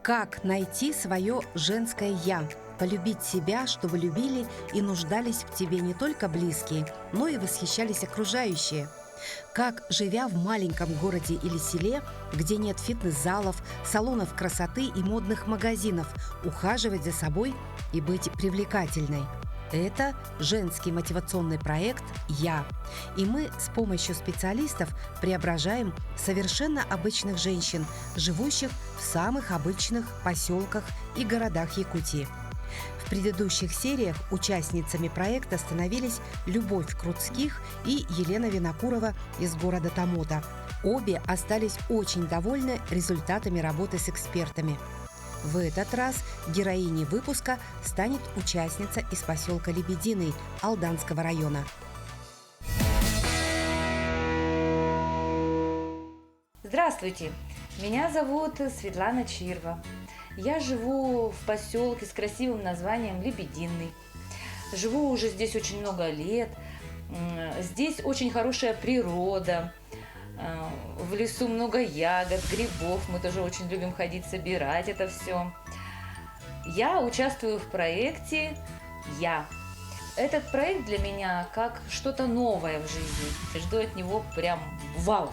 Как найти свое женское «я»? Полюбить себя, чтобы любили и нуждались в тебе не только близкие, но и восхищались окружающие. Как, живя в маленьком городе или селе, где нет фитнес-залов, салонов красоты и модных магазинов, ухаживать за собой и быть привлекательной. Это женский мотивационный проект «Я». И мы с помощью специалистов преображаем совершенно обычных женщин, живущих в самых обычных поселках и городах Якутии. В предыдущих сериях участницами проекта становились Любовь Крутских и Елена Винокурова из города Томмота. Обе остались очень довольны результатами работы с экспертами. В этот раз героиней выпуска станет участница из поселка Лебединый Алданского района. Здравствуйте, меня зовут Светлана Чирва. Я живу в поселке с красивым названием Лебединый. Живу уже здесь очень много лет. Здесь очень хорошая природа. В лесу много ягод, грибов. Мы тоже очень любим ходить, собирать это все. Я участвую в проекте «Я». Этот проект для меня как что-то новое в жизни. Жду от него прям вау,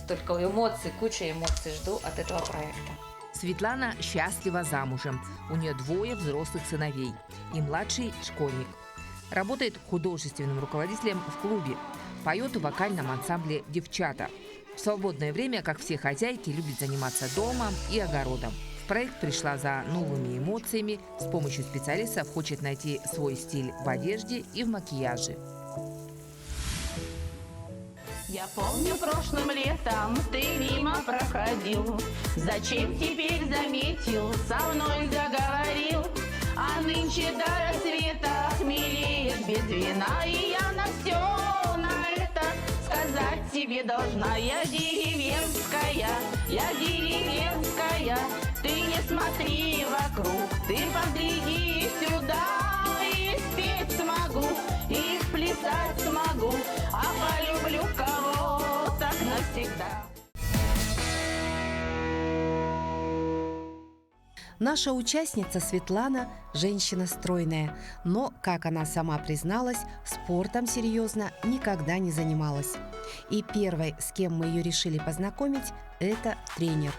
столько эмоций, куча эмоций жду от этого проекта. Светлана счастлива замужем. У нее 2 взрослых сыновей и младший школьник. Работает художественным руководителем в клубе. Поет в вокальном ансамбле «Девчата». В свободное время, как все хозяйки, любит заниматься домом и огородом. В проект пришла за новыми эмоциями. С помощью специалистов хочет найти свой стиль в одежде и в макияже. Я помню, прошлым летом ты мимо проходил. Зачем теперь заметил, со мной заговорил? А нынче до рассвета хмелеет без вина. И я на все на это сказать тебе должна. Я деревенская, ты не смотри вокруг, ты подгляди сюда. И спеть смогу, и плясать смогу, а полюблю кого так навсегда. Наша участница Светлана – женщина стройная, но, как она сама призналась, спортом серьезно никогда не занималась. И первой, с кем мы ее решили познакомить, это тренер.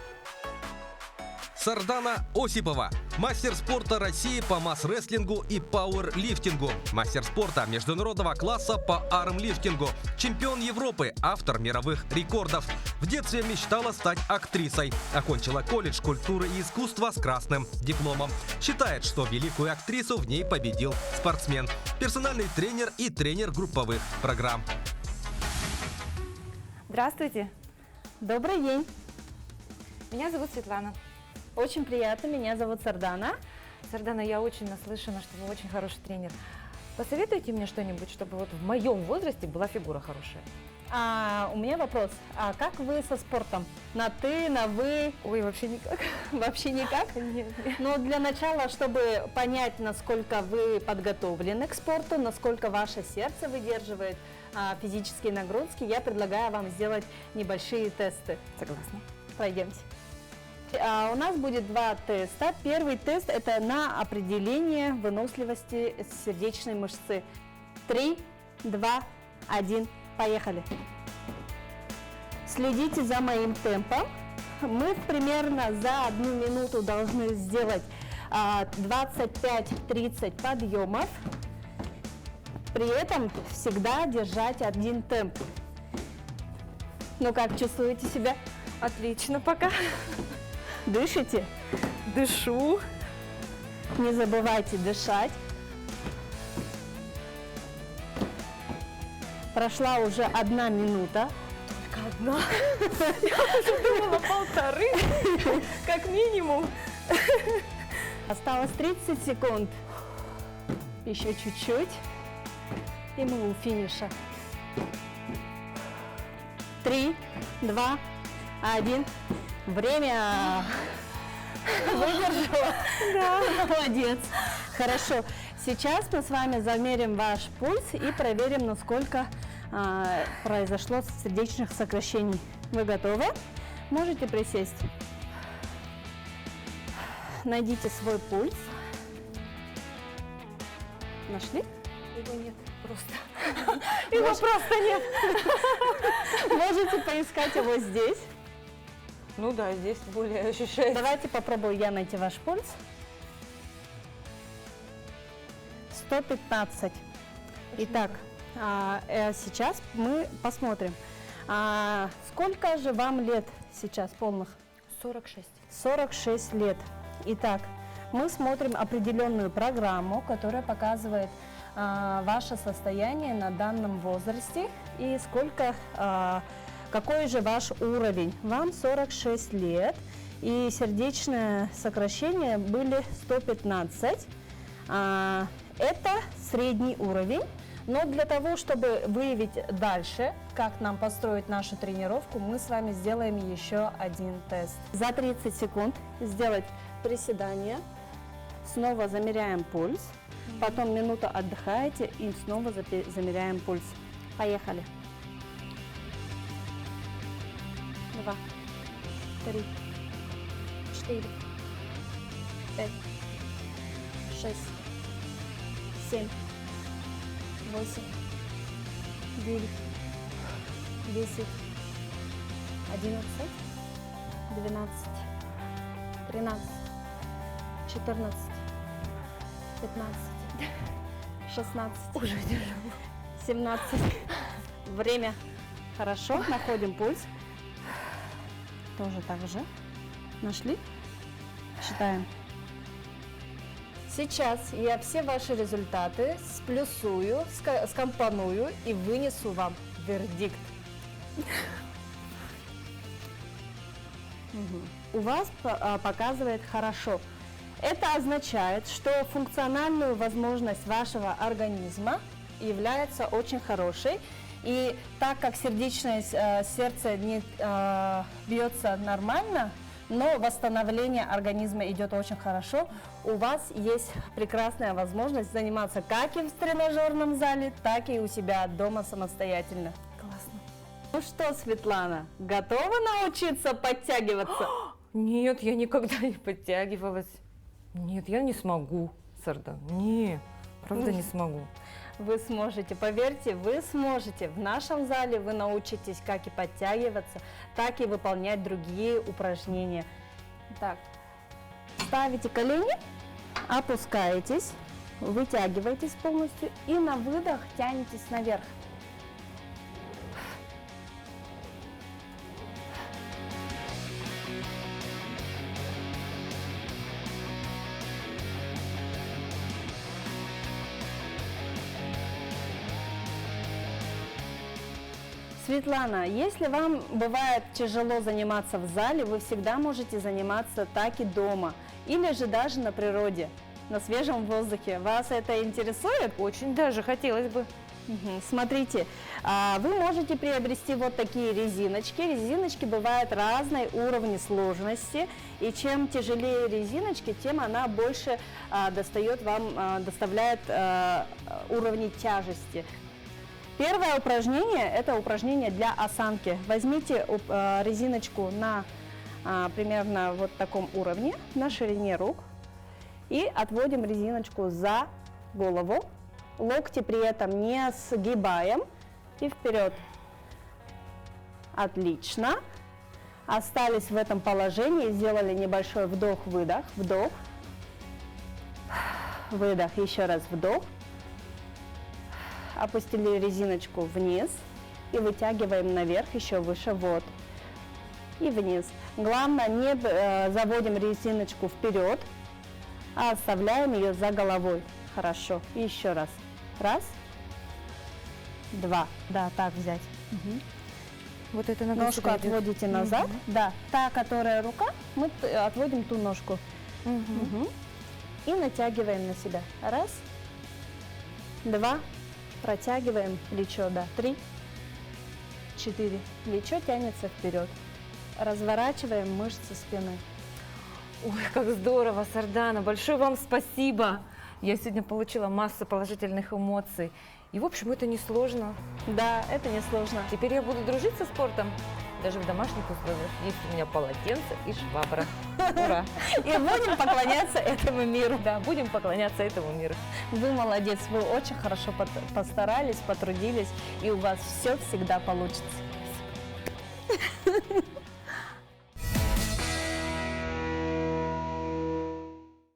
Сардана Осипова, мастер спорта России по масс-рестлингу и пауэрлифтингу, мастер спорта международного класса по армлифтингу, чемпион Европы, автор мировых рекордов. В детстве мечтала стать актрисой. Окончила колледж культуры и искусства с красным дипломом. Считает, что великую актрису в ней победил спортсмен, персональный тренер и тренер групповых программ. Здравствуйте, Добрый день. меня зовут Светлана. Очень приятно. Меня зовут Сардана. Сардана, я очень наслышана, что вы очень хороший тренер. Посоветуйте мне что-нибудь, чтобы вот в моем возрасте была фигура хорошая. У меня вопрос. А как вы со спортом? На ты, на вы? Ой, вообще никак. Вообще никак? Нет. Но для начала, чтобы понять, насколько вы подготовлены к спорту, насколько ваше сердце выдерживает физические нагрузки, я предлагаю вам сделать небольшие тесты. Согласна. Пройдемте. У нас будет 2 теста. Первый тест – это на определение выносливости сердечной мышцы. 3, 2, 1, поехали. Следите за моим темпом. Мы примерно за 1 минуту должны сделать 25-30 подъемов. При этом всегда держать один темп. Ну как, чувствуете себя? Отлично пока. Дышите? Дышу. Не забывайте дышать. Прошла уже 1 минута. Только 1. Я уже думала 1,5, как минимум. Осталось 30 секунд. Еще чуть-чуть. И мы у финиша. 3, 2, 1. Время. Выдержала? Да. Молодец. Хорошо. Сейчас мы с вами замерим ваш пульс и проверим, насколько произошло сердечных сокращений. Вы готовы? Можете присесть. найдите свой пульс. Нашли? Его нет просто. Его просто нет. Можете поискать его здесь. Ну да, здесь более ощущается. Давайте попробую я найти ваш пульс. 115. Итак, сейчас мы посмотрим, сколько же вам лет сейчас полных? 46. 46 лет. Итак, мы смотрим определенную программу, которая показывает ваше состояние на данном возрасте и какой же ваш уровень. Вам 46 лет, и сердечное сокращение были 115. Это средний уровень, но для того, чтобы выявить дальше, как нам построить нашу тренировку, мы с вами сделаем еще один тест. За 30 секунд сделать приседание, снова замеряем пульс, потом минуту отдыхаете и снова замеряем пульс. Поехали. 2, 3, 4, 5, 6, 7, 8, 9, 10, 11, 12, 13, 14, 15, 16, 17. Время. Хорошо, находим пульс. Тоже так же. Нашли? Считаем. Сейчас я все ваши результаты сплюсую, скомпоную и вынесу вам вердикт. У вас показывает хорошо. Это означает, что функциональная возможность вашего организма является очень хорошей. И так как сердце не бьется нормально, но восстановление организма идет очень хорошо, у вас есть прекрасная возможность заниматься как и в тренажерном зале, так и у себя дома самостоятельно. Классно. Ну что, Светлана, готова научиться подтягиваться? Нет, я никогда не подтягивалась. Нет, я не смогу, Сардан. Не, правда не смогу. Вы сможете, поверьте, вы сможете. В нашем зале вы научитесь как и подтягиваться, так и выполнять другие упражнения. Так, ставите колени, опускаетесь, вытягиваетесь полностью и на выдох тянетесь наверх. Светлана, если вам бывает тяжело заниматься в зале, вы всегда можете заниматься так и дома, или же даже на природе, на свежем воздухе. Вас это интересует? Очень даже хотелось бы. Смотрите, вы можете приобрести вот такие резиночки. Резиночки бывают разной уровня сложности, и чем тяжелее резиночки, тем она больше доставляет уровни тяжести. Первое упражнение – это упражнение для осанки. Возьмите резиночку на примерно вот таком уровне, на ширине рук, и отводим резиночку за голову. Локти при этом не сгибаем и вперед. Отлично. Остались в этом положении, сделали небольшой вдох-выдох, вдох, выдох, еще раз вдох. Опустили резиночку вниз и вытягиваем наверх, еще выше, вот, и вниз. Главное, не заводим резиночку вперед, а оставляем ее за головой. Хорошо. И еще раз. Раз, два. Да, так взять. Вот это нога ножку отводите назад. Да, та, которая рука, мы отводим ту ножку. И натягиваем на себя. Раз, два. Протягиваем плечо, да, 3, 4. Плечо тянется вперед. Разворачиваем мышцы спины. Ой, как здорово, Сардана, большое вам спасибо. Я сегодня получила массу положительных эмоций. И, в общем, это несложно. Да, это несложно. Теперь я буду дружить со спортом. даже в домашних условиях. Есть у меня полотенце и швабра. Ура! И будем поклоняться этому миру. Да, будем поклоняться этому миру. Вы молодец, вы очень хорошо постарались, потрудились, и у вас все всегда получится.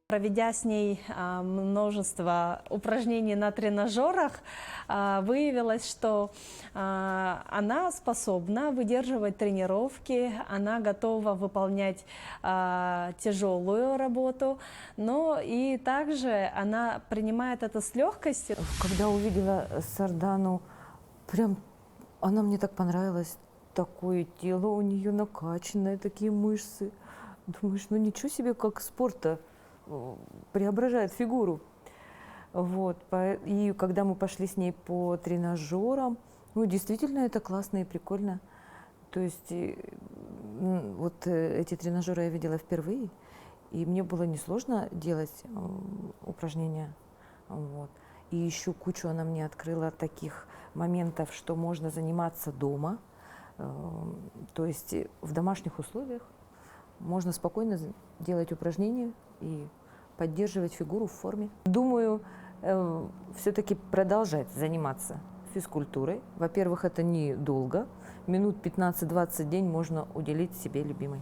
Проведя с ней множество упражнений на тренажерах, выявилось, что она способна выдерживать тренировки, она готова выполнять тяжелую работу, но и также она принимает это с легкостью. Когда увидела Сардану, прям она мне так понравилась. Такое тело у нее накачанное, такие мышцы. Думаешь, ну ничего себе, как спорт-то преображает фигуру. Вот. И когда мы пошли с ней по тренажерам, ну, действительно, это классно и прикольно. То есть вот эти тренажеры я видела впервые, и мне было несложно делать упражнения. Вот. И еще кучу она мне открыла таких моментов, что можно заниматься дома, то есть в домашних условиях можно спокойно делать упражнения и поддерживать фигуру в форме. Думаю, все-таки продолжать заниматься физкультурой. Во-первых, это недолго. Минут 15-20 в день можно уделить себе любимой.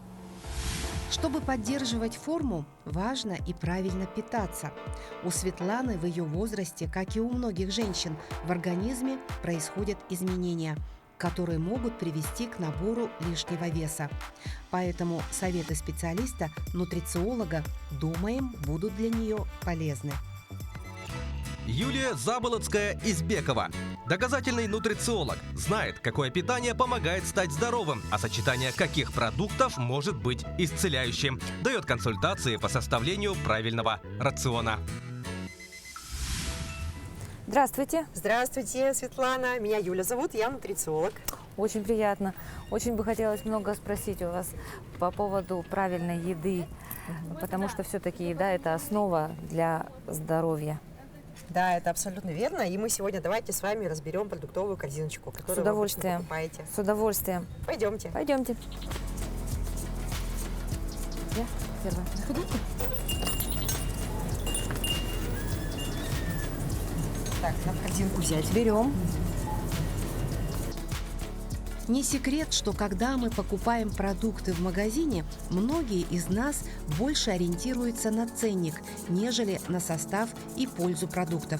Чтобы поддерживать форму, важно и правильно питаться. У Светланы в ее возрасте, как и у многих женщин, в организме происходят изменения, которые могут привести к набору лишнего веса. Поэтому советы специалиста, нутрициолога, думаем, будут для нее полезны. Юлия Заболоцкая-Избекова. Доказательный нутрициолог. Знает, какое питание помогает стать здоровым, а сочетание каких продуктов может быть исцеляющим. Дает консультации по составлению правильного рациона. Здравствуйте. Здравствуйте, Светлана. Меня Юля зовут, я нутрициолог. Очень приятно. Очень бы хотелось много спросить у вас по поводу правильной еды, потому что все-таки еда – это основа для здоровья. Да, это абсолютно верно. И мы сегодня давайте с вами разберем продуктовую корзиночку, которую вы обычно покупаете. С удовольствием. Пойдемте. Пойдемте. Я первая. Заходите. Так, надо корзинку взять. Берем. Не секрет, что когда мы покупаем продукты в магазине, многие из нас больше ориентируются на ценник, нежели на состав и пользу продуктов.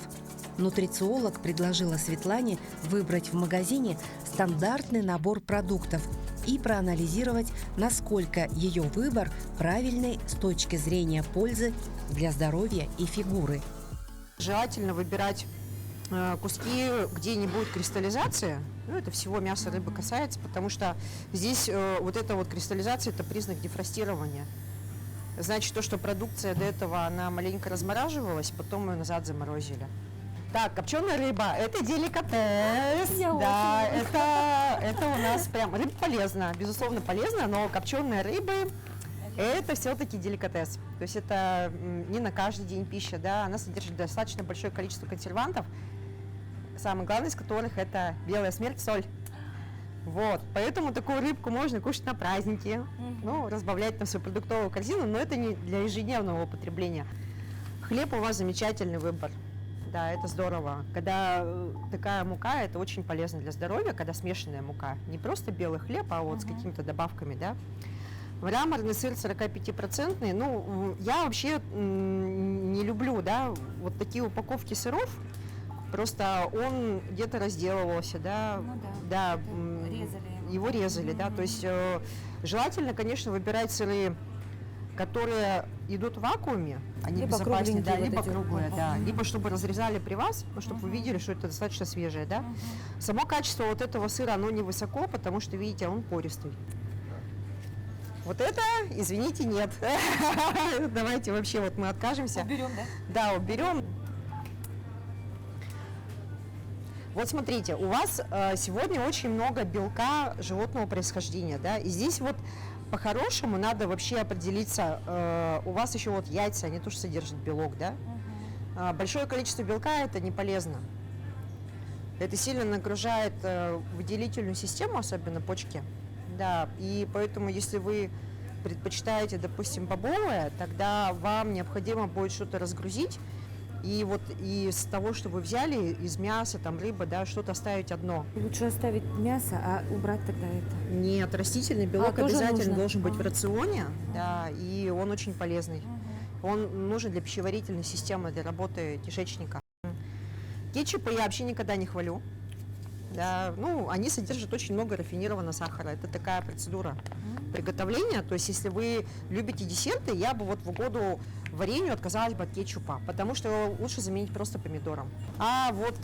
Нутрициолог предложила Светлане выбрать в магазине стандартный набор продуктов и проанализировать, насколько ее выбор правильный с точки зрения пользы для здоровья и фигуры. Желательно выбирать куски, где не будет кристаллизации. Ну, это всего мяса, рыбы касается, потому что здесь вот эта вот кристаллизация – это признак дефростирования. Значит, то, что продукция до этого, она маленько размораживалась, потом ее назад заморозили. Так, копченая рыба – это деликатес. Да, это у нас прям… Рыба полезна, безусловно полезна, но копченая рыба – это все-таки деликатес. То есть это не на каждый день пища, да, она содержит достаточно большое количество консервантов, самый главный из которых это белая смерть, соль. Вот, поэтому такую рыбку можно кушать на праздники, ну, разбавлять на свою продуктовую корзину, но это не для ежедневного употребления. Хлеб у вас замечательный выбор, да, это здорово. Когда такая мука, это очень полезно для здоровья, когда смешанная мука, не просто белый хлеб, а вот с какими-то добавками, да. Мраморный сыр 45%, ну, я вообще не люблю, да, вот такие упаковки сыров. Просто он где-то разделывался, да, Ну да, резали его резали, да, то есть желательно, конечно, выбирать сыры, которые идут в вакууме, они Либо безопаснее, да, кругленькие либо вот эти. круглые, да, либо чтобы разрезали при вас, ну, чтобы вы видели, что это достаточно свежее, да. Само качество вот этого сыра, оно невысоко, потому что, видите, он пористый. Вот это, извините, нет. Давайте вообще вот мы откажемся. Уберем, да? Да, уберем. Вот смотрите, у вас сегодня очень много белка животного происхождения, да, и здесь вот по-хорошему надо вообще определиться, у вас еще вот яйца, они тоже содержат белок, да, большое количество белка это не полезно, это сильно нагружает выделительную систему, особенно почки, Да, и поэтому, если вы предпочитаете, допустим, бобовое, тогда вам необходимо будет что-то разгрузить. И вот из того, что вы взяли, из мяса, там, рыбы, да, что-то оставить одно. Лучше оставить мясо, а убрать тогда это. Нет, растительный белок тоже обязательно нужно? должен быть в рационе, да, и он очень полезный. Он нужен для пищеварительной системы, для работы кишечника. Кетчупы я вообще никогда не хвалю. Да, ну, они содержат очень много рафинированного сахара. Это такая процедура приготовления. То есть, если вы любите десерты, я бы вот в угоду варенью отказалась бы от кетчупа, потому что лучше заменить просто помидором. А вот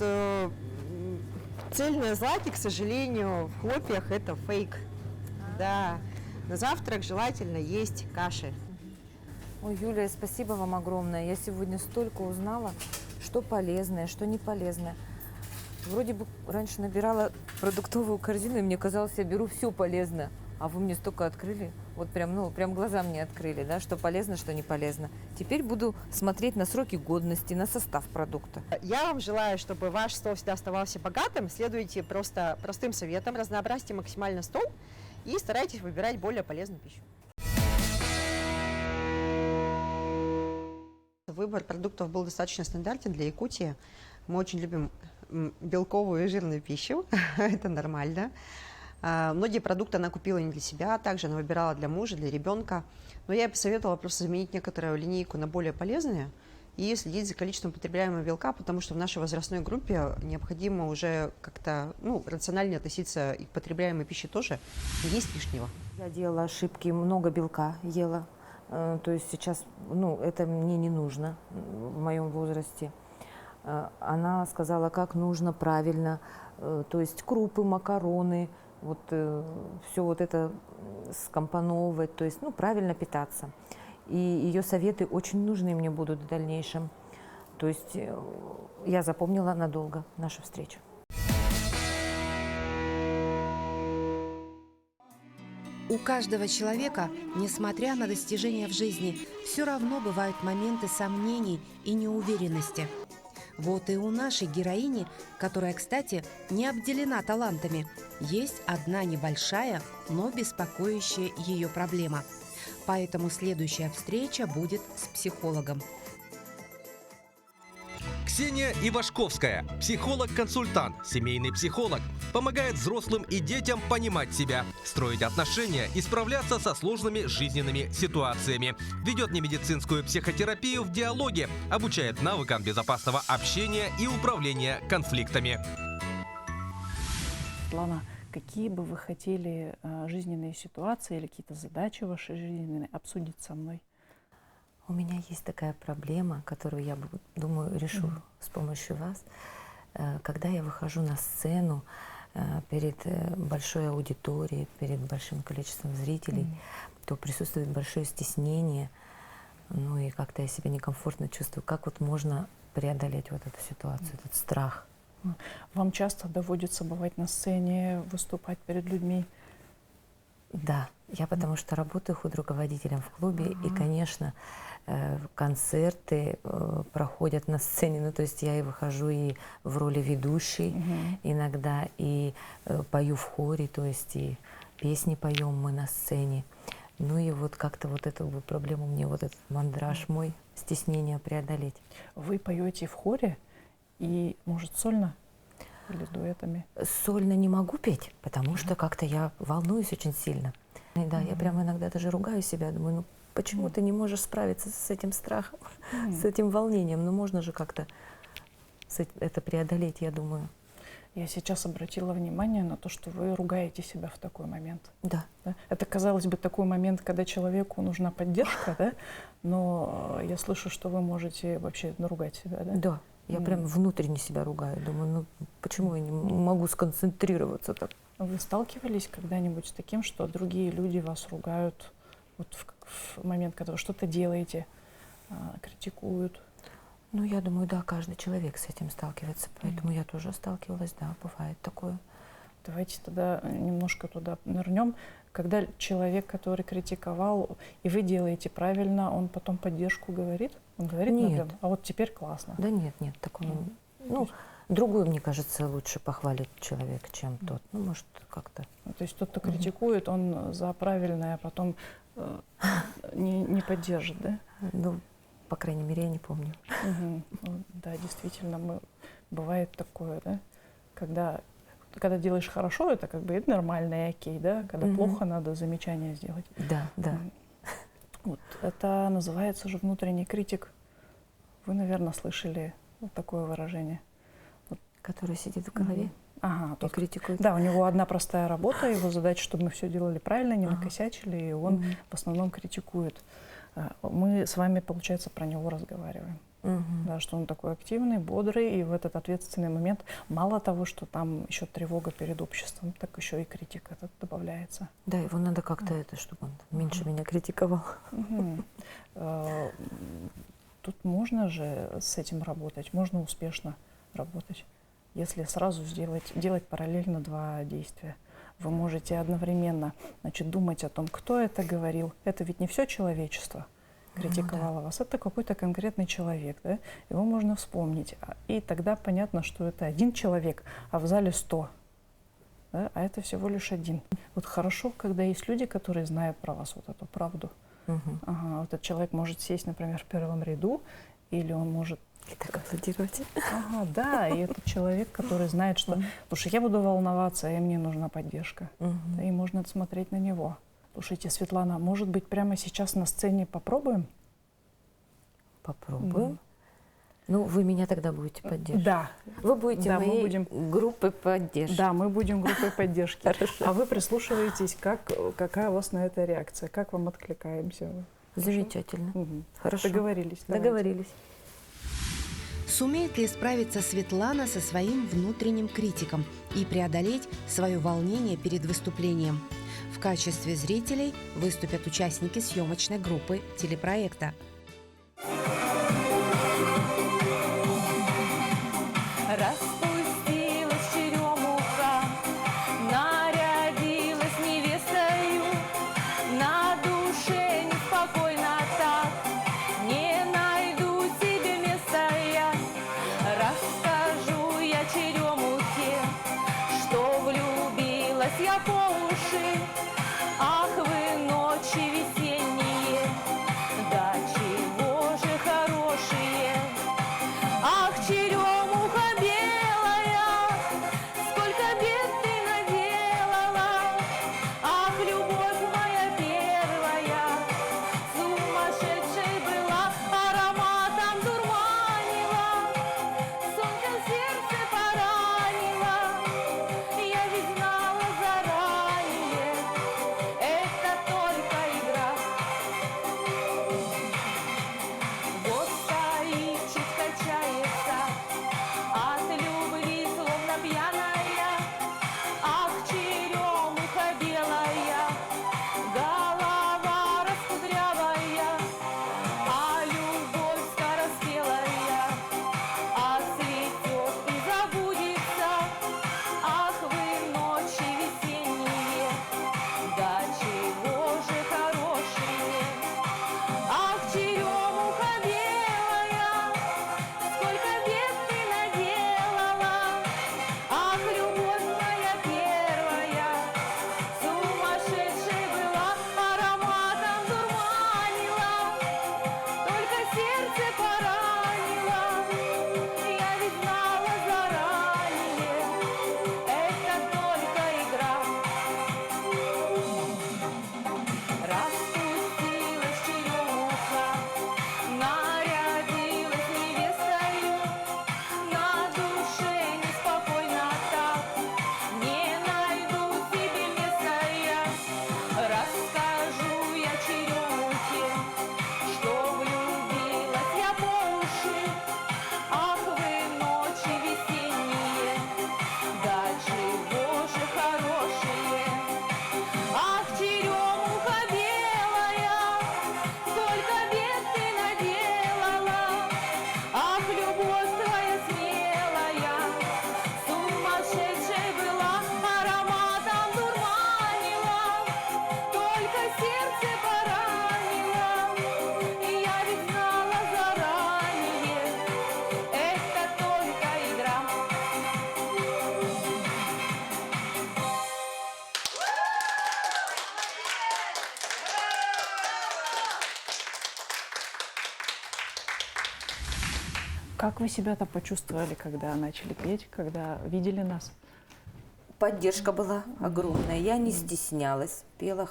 цельные злаки, к сожалению, в хлопьях это фейк. Да, на завтрак желательно есть каши. Ой, Юлия, спасибо вам огромное. Я сегодня столько узнала, что полезное, что не полезное. Вроде бы раньше набирала продуктовую корзину, и мне казалось, я беру все полезное. А вы мне столько открыли, вот прям, ну, прям глаза мне открыли, да, что полезно, что не полезно. Теперь буду смотреть на сроки годности, на состав продукта. Я вам желаю, чтобы ваш стол всегда оставался богатым. Следуйте просто простым советам, разнообразьте максимально стол и старайтесь выбирать более полезную пищу. Выбор продуктов был достаточно стандартен для Якутии. Мы очень любим белковую и жирную пищу, это нормально. Многие продукты она купила не для себя, также она выбирала для мужа, для ребенка. Но я ей посоветовала просто заменить некоторую линейку на более полезные и следить за количеством потребляемого белка, потому что в нашей возрастной группе необходимо уже как-то рациональнее относиться и к потребляемой пище тоже, не есть лишнего. Я делала ошибки, много белка ела, то есть сейчас, это мне не нужно в моем возрасте. Она сказала, как нужно правильно, то есть крупы, макароны, вот все вот это скомпоновывать, то есть правильно питаться. И ее советы очень нужны мне будут в дальнейшем. То есть я запомнила надолго нашу встречу. У каждого человека, несмотря на достижения в жизни, все равно бывают моменты сомнений и неуверенности. Вот и у нашей героини, которая, кстати, не обделена талантами, есть одна небольшая, но беспокоящая ее проблема. Поэтому следующая встреча будет с психологом. Ксения Ивашковская, психолог-консультант, семейный психолог, помогает взрослым и детям понимать себя, строить отношения и справляться со сложными жизненными ситуациями. Ведет немедицинскую психотерапию в диалоге, обучает навыкам безопасного общения и управления конфликтами. Светлана, какие бы вы хотели жизненные ситуации или какие-то задачи вашей жизненные обсудить со мной? У меня есть такая проблема, которую я, думаю, решу с помощью вас. Когда я выхожу на сцену перед большой аудиторией, перед большим количеством зрителей, то присутствует большое стеснение, и как-то я себя некомфортно чувствую. Как вот можно преодолеть вот эту ситуацию, этот страх? Вам часто доводится бывать на сцене, выступать перед людьми? Да, я потому что работаю худруководителем в клубе, и, конечно, концерты проходят на сцене, то есть я и выхожу и в роли ведущей иногда, и пою в хоре, то есть и песни поем мы на сцене. И вот как-то вот эту проблему мне, вот этот мандраж мой, стеснение преодолеть. Вы поете в хоре и, может, сольно или с дуэтами? Сольно не могу петь, потому что как-то я волнуюсь очень сильно. И да, я прямо иногда даже ругаю себя, думаю, почему ты не можешь справиться с этим страхом, с этим волнением? Можно же как-то это преодолеть, я думаю. Я сейчас обратила внимание на то, что вы ругаете себя в такой момент. Да. Это, казалось бы, такой момент, когда человеку нужна поддержка, да? Но я слышу, что вы можете вообще наругать себя, да? Да. Я прям внутренне себя ругаю. Думаю, почему я не могу сконцентрироваться так? Вы сталкивались когда-нибудь с таким, что другие люди вас ругают вот в момент, когда вы что-то делаете, критикуют? Я думаю, да, каждый человек с этим сталкивается, поэтому я тоже сталкивалась, да, бывает такое. Давайте тогда немножко туда нырнем. Когда человек, который критиковал, и вы делаете правильно, он потом поддержку говорит? Он говорит, нет. А вот теперь классно. Да нет, такого. Другой, мне кажется, лучше похвалит человек, чем тот. Ну, может, как-то. Ну, то есть тот, кто критикует, он за правильное, а потом не поддержит, да? Ну, по крайней мере, я не помню. Ну, да, действительно, бывает такое, да? Когда делаешь хорошо, это как бы это нормально и окей, да? Когда плохо, надо замечание сделать. Да, да. Вот, это называется же внутренний критик. Вы, наверное, слышали вот такое выражение. Который сидит в голове Ага, и критикует. Да, у него одна простая работа, его задача, чтобы мы все делали правильно, не накосячили, и он в основном критикует. Мы с вами, получается, про него разговариваем. Да, что он такой активный, бодрый, и в этот ответственный момент мало того, что там еще тревога перед обществом, так еще и критика этот добавляется. Да, его надо как-то чтобы он меньше меня критиковал. Тут можно же с этим работать, можно успешно работать, если сразу делать параллельно два действия. Вы можете одновременно, значит, думать о том, кто это говорил. Это ведь не все человечество критиковало вас, это какой-то конкретный человек, да? Его можно вспомнить. И тогда понятно, что это один человек, а в зале 100. Да? А это всего лишь один. Вот хорошо, когда есть люди, которые знают про вас вот эту правду. Ага, вот этот человек может сесть, например, в первом ряду, или он может... И так аплодировать. Ага, да, и этот человек, который знает, что... Слушай, я буду волноваться, и мне нужна поддержка. И можно смотреть на него. Слушайте, Светлана, может быть, прямо сейчас на сцене попробуем? Попробуем. Ну, вы меня тогда будете поддерживать. Да. Вы будете моей группой поддержки. Да, мы будем группой поддержки. Хорошо. А вы прислушиваетесь, какая у вас на это реакция, как вам откликаемся? Замечательно. Хорошо. Договорились. Договорились. Сумеет ли справиться Светлана со своим внутренним критиком и преодолеть свое волнение перед выступлением? В качестве зрителей выступят участники съемочной группы телепроекта. Распустилась черемуха, нарядилась невестою, на душе неспокойно так, не найду себе места я. Расскажу я черемухе, что влюбилась я по уши. Ах, вы ночи весенние, да Как вы себя-то почувствовали, когда начали петь, когда видели нас? Поддержка была огромная. Я не стеснялась, пела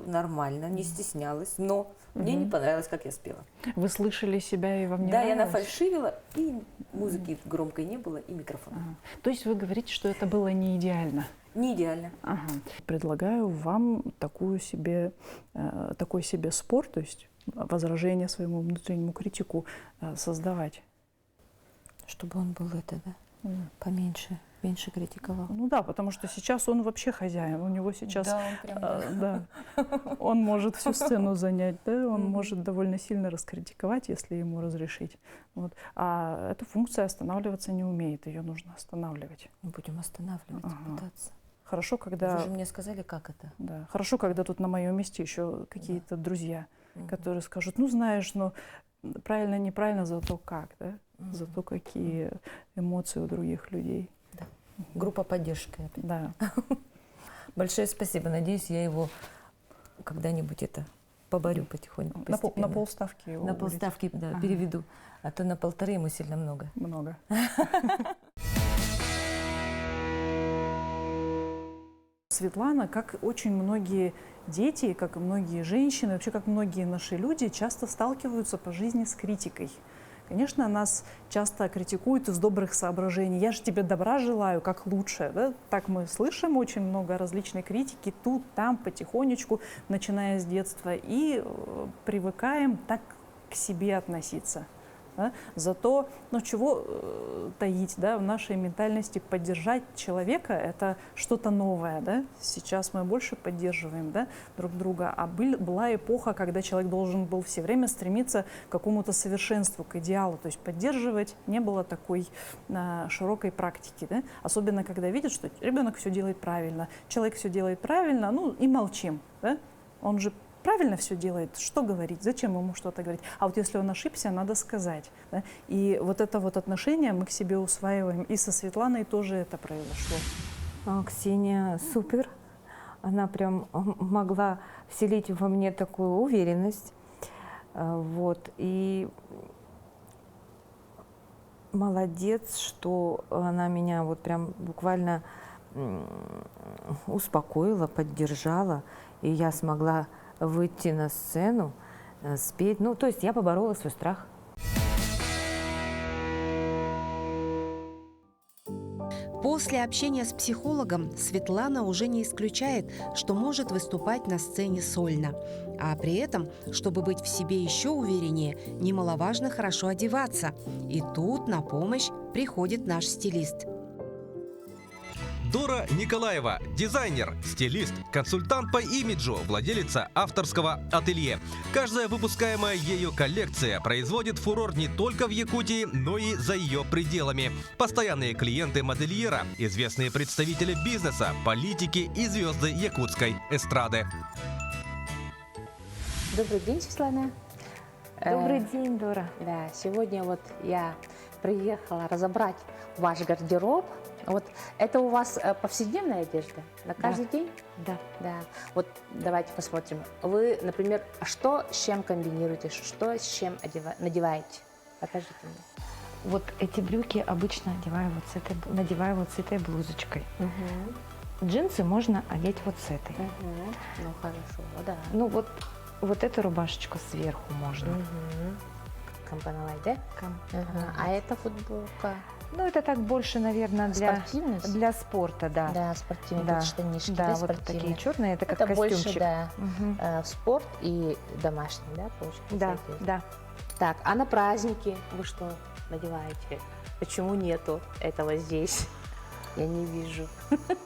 нормально, не стеснялась, но мне не понравилось, как я спела. Вы слышали себя и вам не Да, я нравилось? нафальшивила, и музыки громкой не было, и микрофона. Ага. То есть вы говорите, что это было не идеально? Не идеально. Ага. Предлагаю вам такой себе спор, то есть возражение своему внутреннему критику создавать. Чтобы он был поменьше, меньше критиковал. Ну да, потому что сейчас он вообще хозяин, у него сейчас, Да, он прям, да, он может всю сцену занять, да, он может довольно сильно раскритиковать, если ему разрешить. Вот. А эта функция останавливаться не умеет, ее нужно останавливать. Мы будем останавливать, пытаться. Хорошо, когда... Вы же мне сказали, как это. Да, хорошо, когда тут на моем месте еще какие-то друзья, которые скажут, ну знаешь, ну правильно, неправильно, зато как, да? Зато какие эмоции у других людей. Да. Группа поддержки. Да. Большое спасибо. Надеюсь, я его когда-нибудь поборю потихоньку, постепенно. На полставки его. На полставки, да, переведу. А то на 1,5 ему сильно много. Много. Светлана, как очень многие дети, как и многие женщины, вообще как многие наши люди, часто сталкиваются по жизни с критикой. Конечно, нас часто критикуют из добрых соображений. Я же тебе добра желаю, как лучше. Да? Так мы слышим очень много различной критики тут, там, потихонечку, начиная с детства. И привыкаем так к себе относиться. Да? Зато, ну чего таить, да, в нашей ментальности поддержать человека – это что-то новое. Да? Сейчас мы больше поддерживаем, да, друг друга. А была эпоха, когда человек должен был все время стремиться к какому-то совершенству, к идеалу. То есть поддерживать не было такой широкой практики. Да? Особенно, когда видят, что ребенок все делает правильно, человек все делает правильно, ну и молчим. Да? Он же правильно все делает, что говорить, зачем ему что-то говорить. А вот если он ошибся, надо сказать. Да? И вот это вот отношение мы к себе усваиваем. И со Светланой тоже это произошло. Ксения супер. Она прям могла вселить во мне такую уверенность. Вот. И молодец, что она меня вот прям буквально успокоила, поддержала. И я смогла выйти на сцену, спеть. Ну, то есть я поборола свой страх. После общения с психологом Светлана уже не исключает, что может выступать на сцене сольно. А при этом, чтобы быть в себе еще увереннее, немаловажно хорошо одеваться. И тут на помощь приходит наш стилист. Дора Николаева – дизайнер, стилист, консультант по имиджу, владелица авторского ателье. Каждая выпускаемая ею коллекция производит фурор не только в Якутии, но и за ее пределами. Постоянные клиенты модельера, известные представители бизнеса, политики и звезды якутской эстрады. Добрый день, Светлана. Добрый день, Дора. Да, сегодня вот я приехала разобрать ваш гардероб. Вот это у вас повседневная одежда на каждый день? Да. Да. Вот давайте посмотрим. Вы, например, что с чем комбинируете, что с чем надеваете? Покажите мне. Вот эти брюки обычно надеваю вот с этой блузочкой. Джинсы можно одеть вот с этой. Ну хорошо, да. Ну вот эту рубашечку сверху можно. Кампаналай, да? А это футболка? Ну, это так больше, наверное, для спорта, да. Да, спортивные штанишки. Да, вот такие черные, это как костюмчик. Больше, да, в спорт и домашний, да, получается? Да. Так, а на праздники вы что надеваете? Почему нету этого здесь? Я не вижу.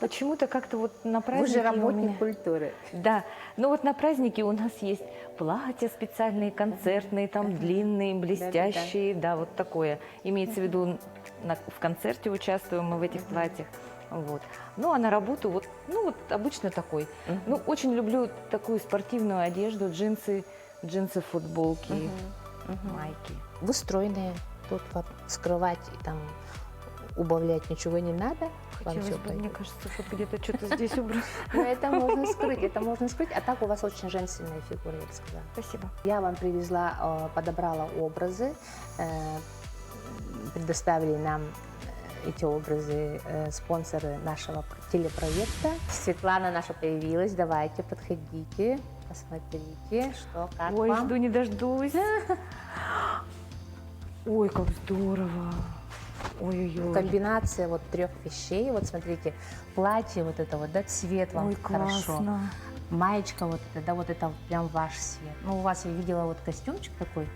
Почему-то как-то вот на празднике... Вы же работник культуры. Да, ну вот на празднике у нас есть платья специальные, концертные, там длинные, блестящие, да, вот такое. Имеется в виду, в концерте участвуем мы в этих платьях. Вот. Ну, а на работу вот обычно такой. Ну, очень люблю такую спортивную одежду, джинсы, футболки, майки. Вы стройные, тут скрывать и там убавлять ничего не надо. Хотелось бы, мне кажется, что где-то что-то здесь убрать. Но это можно скрыть, а так у вас очень женственная фигура, я бы сказала. Спасибо. Я вам подобрала образы предоставили нам эти образы спонсоры нашего телепроекта. Светлана наша появилась, давайте, подходите, посмотрите, что, как Ой, вам. жду не дождусь. Ой, как здорово. Ой-ой-ой. Комбинация вот 3 вещей, вот смотрите, платье вот это вот, да, цвет вам Ой, хорошо. классно. Маечка вот это, да, вот это прям ваш цвет. Ну, у вас, я видела, вот костюмчик такой,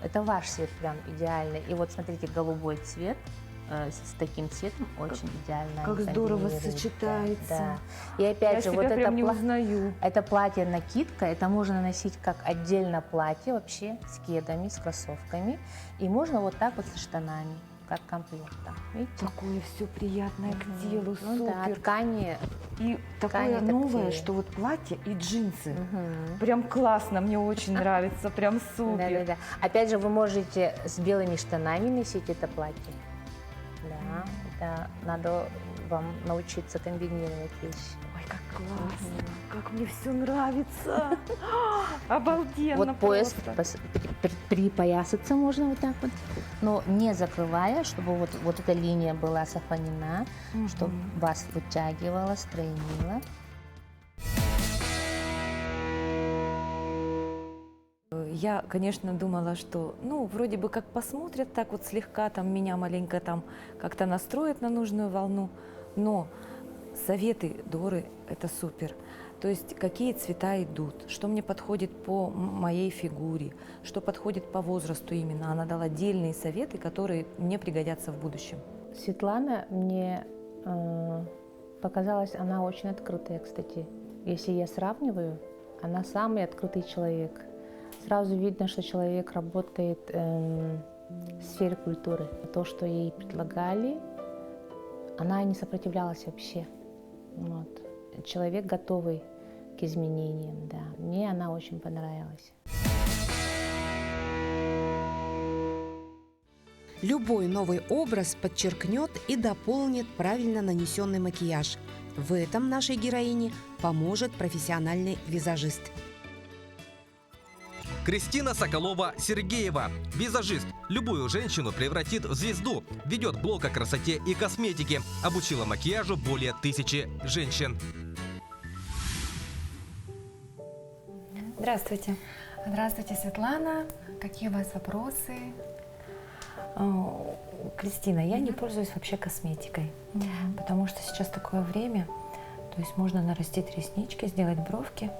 это ваш цвет прям идеальный. И вот смотрите, голубой цвет с таким цветом очень идеально. Как здорово сочетается. Да. И опять Я же, вот себя прям не это узнаю. это платье-накидка, это можно носить как отдельно платье вообще, с кедами, с кроссовками. И можно вот так вот со штанами, как комплект. Там, видите? Такое все приятное к телу, Ну да, супер. ткани. И ткани такое новое, такие. что вот платье и джинсы. Прям классно, мне очень нравится, прям супер. Да. Опять же, вы можете с белыми штанами носить это платье. Да, это надо вам научиться комбинировать вещи. Ой, как классно, как мне все нравится. Обалденно Вот пояс просто. припоясаться можно вот так вот, но не закрывая, чтобы вот эта линия была сохранена, чтобы вас вытягивала, стройнила. Я, конечно, думала, что, ну, вроде бы как посмотрят так вот слегка, там, меня маленько там как-то настроят на нужную волну, но советы Доры – это супер. То есть какие цвета идут, что мне подходит по моей фигуре, что подходит по возрасту именно. Она дала отдельные советы, которые мне пригодятся в будущем. Светлана мне показалась, она очень открытая, кстати. Если я сравниваю, она самый открытый человек. Сразу видно, что человек работает в сфере культуры. То, что ей предлагали, она не сопротивлялась вообще. Вот. Человек готовый к изменениям, да. Мне она очень понравилась. Любой новый образ подчеркнет и дополнит правильно нанесенный макияж. В этом нашей героине поможет профессиональный визажист. Кристина Соколова-Сергеева, визажист, любую женщину превратит в звезду, ведет блог о красоте и косметике, обучила макияжу более 1000 женщин. Здравствуйте. Здравствуйте, Светлана. Какие у вас вопросы? Кристина, я не пользуюсь вообще косметикой, потому что сейчас такое время, то есть можно нарастить реснички, сделать бровки,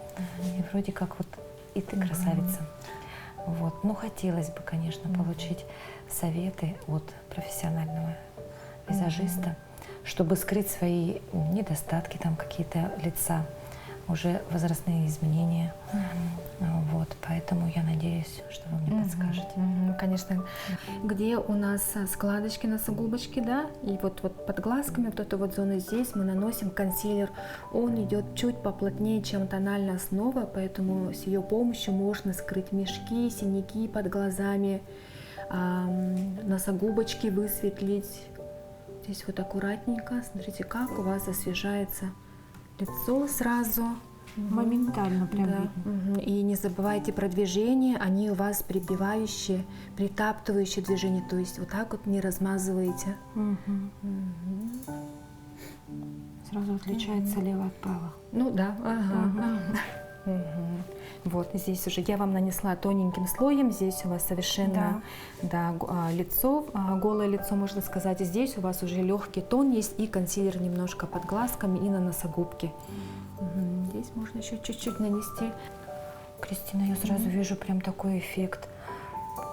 и вроде как вот и ты красавица. Вот. Но хотелось бы, конечно, получить советы от профессионального визажиста, чтобы скрыть свои недостатки, там какие-то лица, уже возрастные изменения. Вот. Поэтому я надеюсь, что вы мне подскажете. Конечно. Где у нас складочки, носогубочки, да, и вот под глазками, вот эту вот зону здесь мы наносим консилер. Он идет чуть поплотнее, чем тональная основа, поэтому с ее помощью можно скрыть мешки, синяки под глазами, носогубочки высветлить. Здесь вот аккуратненько, смотрите, как у вас освежается лицо сразу. Моментально прям видно. И не забывайте про движения, они у вас прибивающие, притаптывающие движения, то есть вот так вот не размазываете. Сразу отличается лево от правого. Ну да, Вот здесь уже я вам нанесла тоненьким слоем, здесь у вас совершенно лицо, голое лицо, можно сказать. И здесь у вас уже легкий тон есть и консилер немножко под глазками и на носогубке. Здесь можно еще чуть-чуть нанести. Кристина, я сразу вижу прям такой эффект.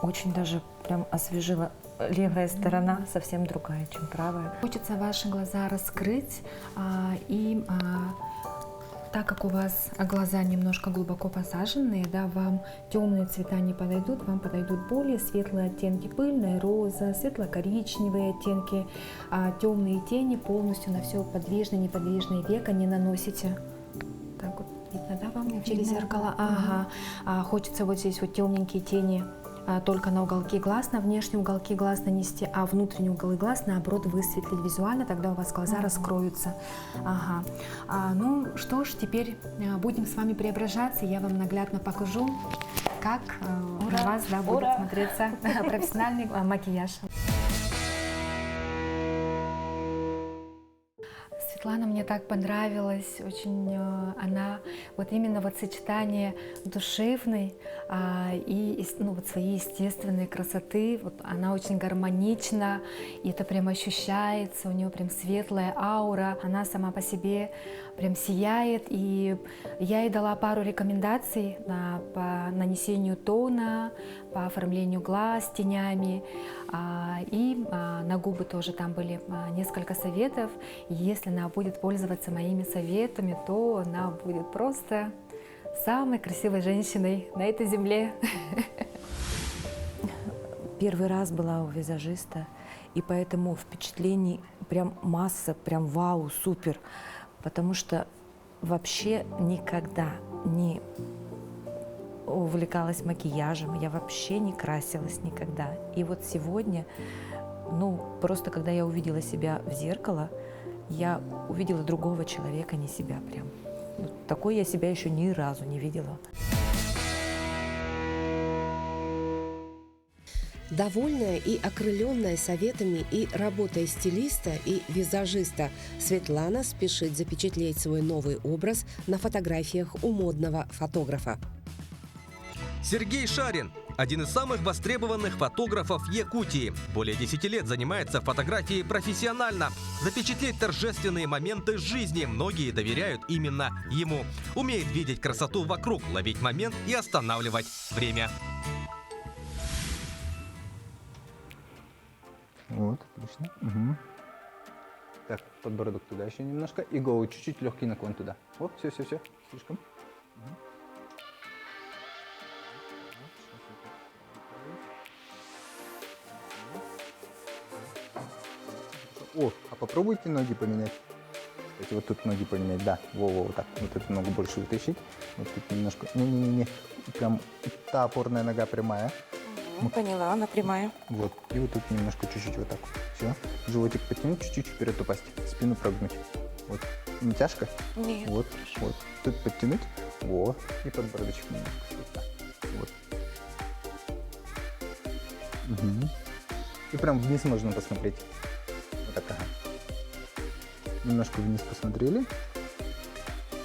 Очень даже прям освежила. Левая сторона совсем другая, чем правая. Хочется ваши глаза раскрыть и так как у вас глаза немножко глубоко посаженные, да, вам темные цвета не подойдут, вам подойдут более светлые оттенки, пыльная роза, светло-коричневые оттенки, темные тени полностью на все подвижное, неподвижное веко не наносите. Так вот видно, да, вам через зеркало? Хочется вот здесь вот темненькие тени только на уголки глаз, на внешние уголки глаз нанести, а внутренние уголки глаз, наоборот, высветлить визуально, тогда у вас глаза раскроются. Ну что ж, теперь будем с вами преображаться, я вам наглядно покажу, как на вас будет смотреться профессиональный макияж. Светлана мне так понравилась, очень она вот именно вот сочетание душевной и ну, вот своей естественной красоты, вот она очень гармонична, и это прям ощущается, у нее прям светлая аура, она сама по себе прям сияет, и я ей дала пару рекомендаций по нанесению тона, по оформлению глаз тенями, и на губы тоже там были несколько советов. И если она будет пользоваться моими советами, то она будет просто самой красивой женщиной на этой земле. Первый раз была у визажиста, и поэтому впечатлений прям масса, прям вау, супер. Потому что вообще никогда не увлекалась макияжем, я вообще не красилась никогда. И вот сегодня, ну, просто когда я увидела себя в зеркало, я увидела другого человека, не себя прям. Вот такой я себя еще ни разу не видела. Довольная и окрыленная советами и работой стилиста и визажиста, Светлана спешит запечатлеть свой новый образ на фотографиях у модного фотографа. Сергей Шарин – один из самых востребованных фотографов Якутии. Более 10 лет занимается фотографией профессионально. Запечатлеть торжественные моменты жизни многие доверяют именно ему. Умеет видеть красоту вокруг, ловить момент и останавливать время. Вот, отлично. Угу. Так, подбородок туда еще немножко. И голову чуть-чуть легкий наклон туда. Оп, все, слишком. О, а попробуйте ноги поменять. Кстати, вот тут ноги поменять, да. Вот так. Вот эту ногу больше вытащить. Вот тут немножко. Не. Прям та опорная нога прямая. Поняла, она прямая. Вот. И вот тут немножко чуть-чуть вот так. Все. Животик подтянуть, чуть-чуть вперед упасть. Спину прогнуть. Вот. Не тяжко? Нет. Вот. Тут подтянуть. Во. И подбородочек немножко. Вот так. Вот. Угу. И прям вниз можно посмотреть. Вот так, ага. Немножко вниз посмотрели.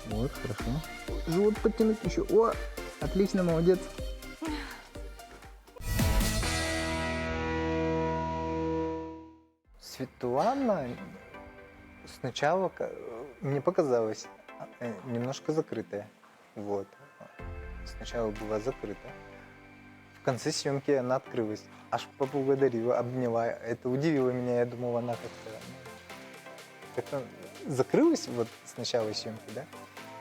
Вот, хорошо. Живот подтянуть еще. О, отлично, молодец. Светлана сначала, мне показалось, немножко закрытая. Вот. Сначала была закрыта. В конце съемки она открылась. Аж поблагодарила, обняла. Это удивило меня. Я думал, она как-то закрылась вот с начала съемки, да?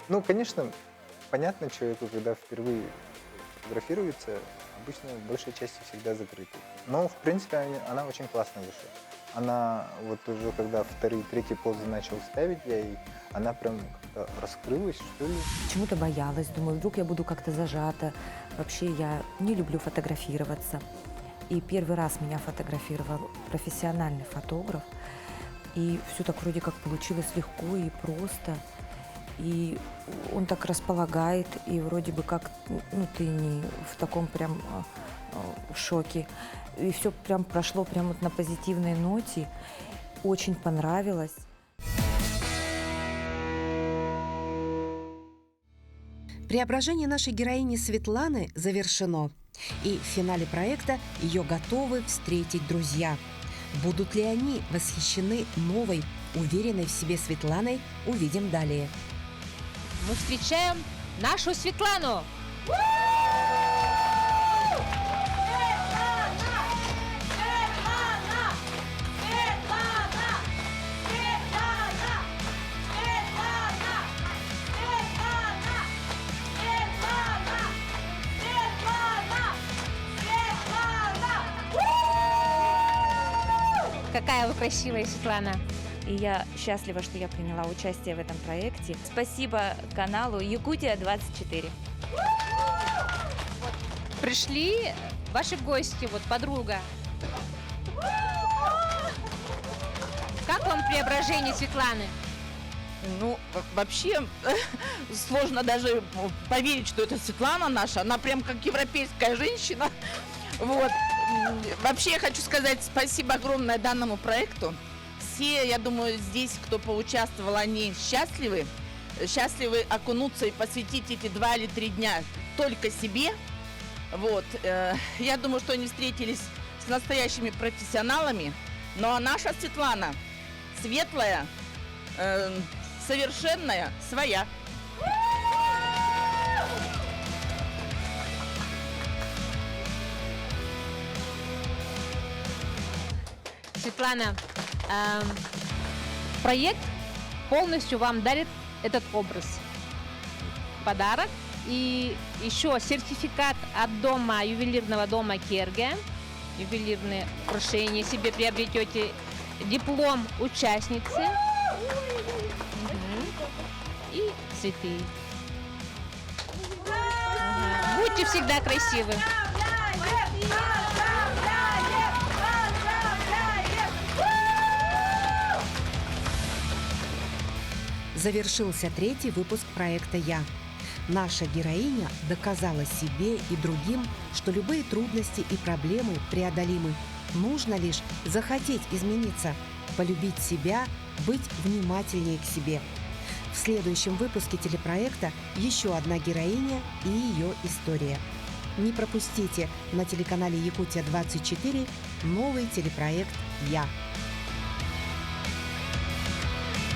Ну, конечно, понятно человеку, когда впервые фотографируется, обычно большая часть всегда закрыта. Но, в принципе, она очень классно вышла. Она вот уже когда вторые, третьи позы начал ставить я ей, она прям как-то раскрылась, что ли. Почему-то боялась, думаю, вдруг я буду как-то зажата. Вообще я не люблю фотографироваться. И первый раз меня фотографировал профессиональный фотограф. И все так вроде как получилось легко и просто. И он так располагает, и вроде бы как, ну, ты не в таком прям шоке. И все прям прошло прям вот на позитивной ноте. Очень понравилось. Преображение нашей героини Светланы завершено. И в финале проекта ее готовы встретить друзья. Будут ли они восхищены новой, уверенной в себе Светланой, увидим далее. Мы встречаем нашу Светлану! Какая вы красивая, Светлана! И я счастлива, что я приняла участие в этом проекте. Спасибо каналу Якутия-24. Пришли ваши гости, вот подруга. Как вам преображение Светланы? Ну, вообще, сложно даже поверить, что это Светлана наша. Она прям как европейская женщина. Вот. Вообще, я хочу сказать спасибо огромное данному проекту. все, я думаю, здесь, кто поучаствовал, они счастливы. Счастливы окунуться и посвятить эти 2 или 3 дня только себе. Вот. Я думаю, что они встретились с настоящими профессионалами. Ну а наша Светлана светлая, совершенная, своя. Светлана, проект полностью вам дарит этот образ. Подарок. И еще сертификат от дома, ювелирного дома Керге. Ювелирные украшения себе приобретете. Диплом участницы. И цветы. Будьте всегда красивы. Завершился 3-й выпуск проекта «Я». Наша героиня доказала себе и другим, что любые трудности и проблемы преодолимы. Нужно лишь захотеть измениться, полюбить себя, быть внимательнее к себе. В следующем выпуске телепроекта еще одна героиня и ее история. Не пропустите на телеканале Якутия-24 новый телепроект «Я».